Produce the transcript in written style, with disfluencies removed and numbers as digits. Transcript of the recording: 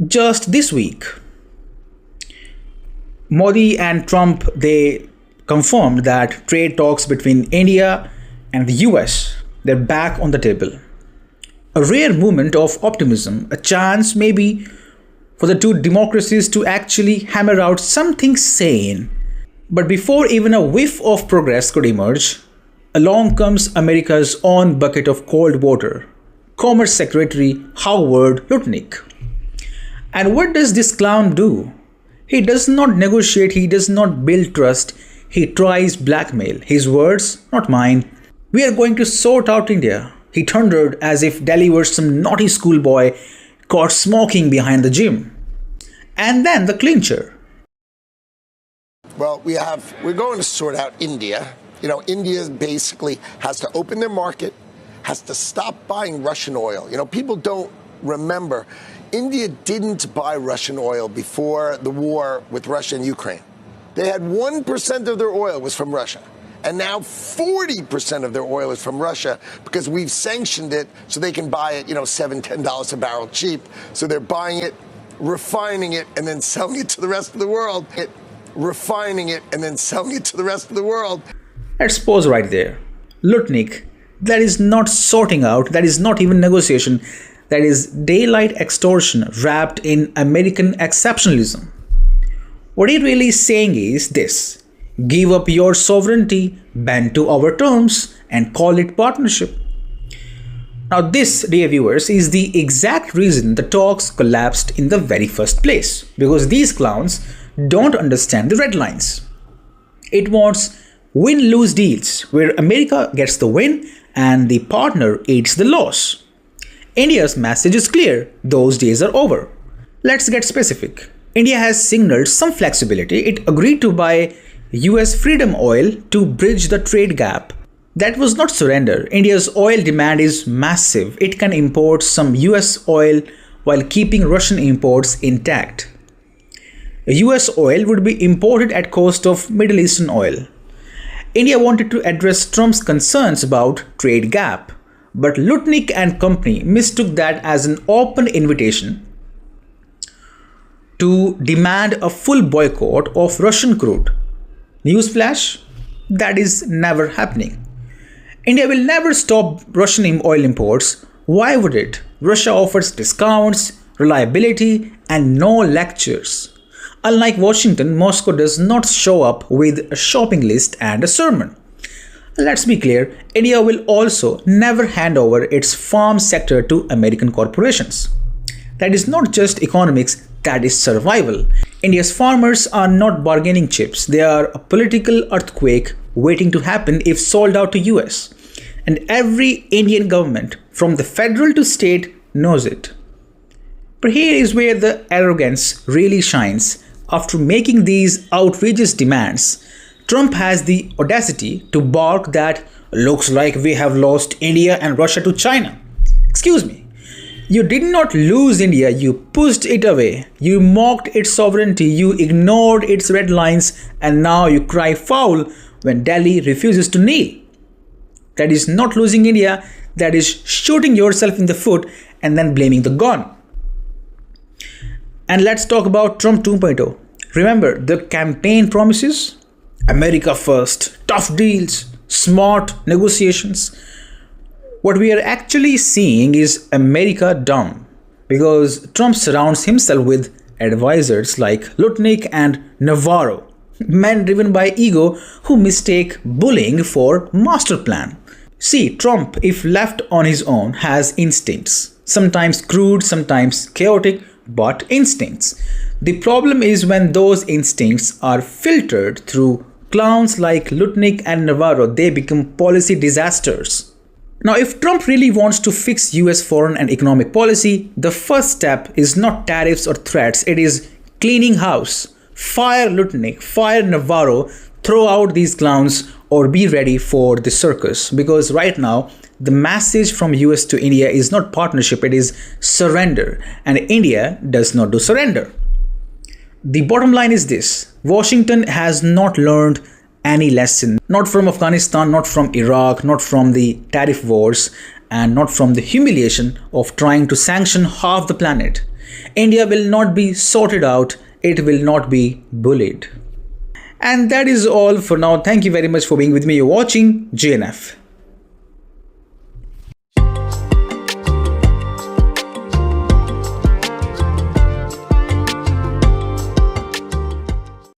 Just this week, Modi and Trump, they confirmed that trade talks between India and the US, they're back on the table. A rare moment of optimism, a chance maybe for the two democracies to actually hammer out something sane. But before even a whiff of progress could emerge, along comes America's own bucket of cold water, Commerce Secretary Howard Lunatic. And what does this clown do? He does not negotiate, he does not build trust, he tries blackmail. His words, not mine. We are going to sort out India, he thundered as if Delhi were some naughty schoolboy caught smoking behind the gym. And then the clincher. Well, we're going to sort out India. India basically has to open their market, has to stop buying Russian oil. People don't remember, India didn't buy Russian oil before the war with Russia and Ukraine. They had 1% of their oil was from Russia. And now 40% of their oil is from Russia because we've sanctioned it so they can buy it, $7, $10 a barrel cheap. So they're buying it, refining it, and then selling it to the rest of the world. Let's pause right there. Lunatic, that is not sorting out, that is not even negotiation, that is daylight extortion wrapped in American exceptionalism. What he really is saying is this: give up your sovereignty, bend to our terms, and call it partnership. Now this, dear viewers, is the exact reason the talks collapsed in the very first place, because these clowns don't understand the red lines. It wants win-lose deals where America gets the win and the partner eats the loss. India's message is clear, those days are over. Let's get specific. India has signaled some flexibility. It agreed to buy US Freedom Oil to bridge the trade gap. That was not surrender. India's oil demand is massive. It can import some US oil while keeping Russian imports intact. US oil would be imported at cost of Middle Eastern oil. India wanted to address Trump's concerns about trade gap, but Lunatic and company mistook that as an open invitation to demand a full boycott of Russian crude. Newsflash, that is never happening. India will never stop Russian oil imports. Why would it? Russia offers discounts, reliability, and no lectures. Unlike Washington, Moscow does not show up with a shopping list and a sermon. Let's be clear, India will also never hand over its farm sector to American corporations. That is not just economics, that is survival. India's farmers are not bargaining chips. They are a political earthquake waiting to happen if sold out to US. And every Indian government, from the federal to state, knows it. But here is where the arrogance really shines. After making these outrageous demands, Trump has the audacity to bark that looks like we have lost India and Russia to China. Excuse me. You did not lose India, you pushed it away. You mocked its sovereignty, you ignored its red lines, and now you cry foul when Delhi refuses to kneel. That is not losing India, that is shooting yourself in the foot and then blaming the gun. And let's talk about Trump 2.0. Remember the campaign promises? America first, tough deals, smart negotiations. What we are actually seeing is America dumb, because Trump surrounds himself with advisors like Lunatic and Navarro, men driven by ego who mistake bullying for master plan. See, Trump, if left on his own, has instincts, sometimes crude, sometimes chaotic, but instincts. The problem is when those instincts are filtered through clowns like Lunatic and Navarro, they become policy disasters. Now, if Trump really wants to fix US foreign and economic policy, the first step is not tariffs or threats, it is cleaning house. Fire Lunatic, fire Navarro, throw out these clowns or be ready for the circus. Because right now, the message from US to India is not partnership, it is surrender. And India does not do surrender. The bottom line is this: Washington has not learned any lesson, not from Afghanistan, not from Iraq, not from the tariff wars, and not from the humiliation of trying to sanction half the planet. India will not be sorted out, it will not be bullied. And that is all for now. Thank you very much for being with me. You're watching GNF.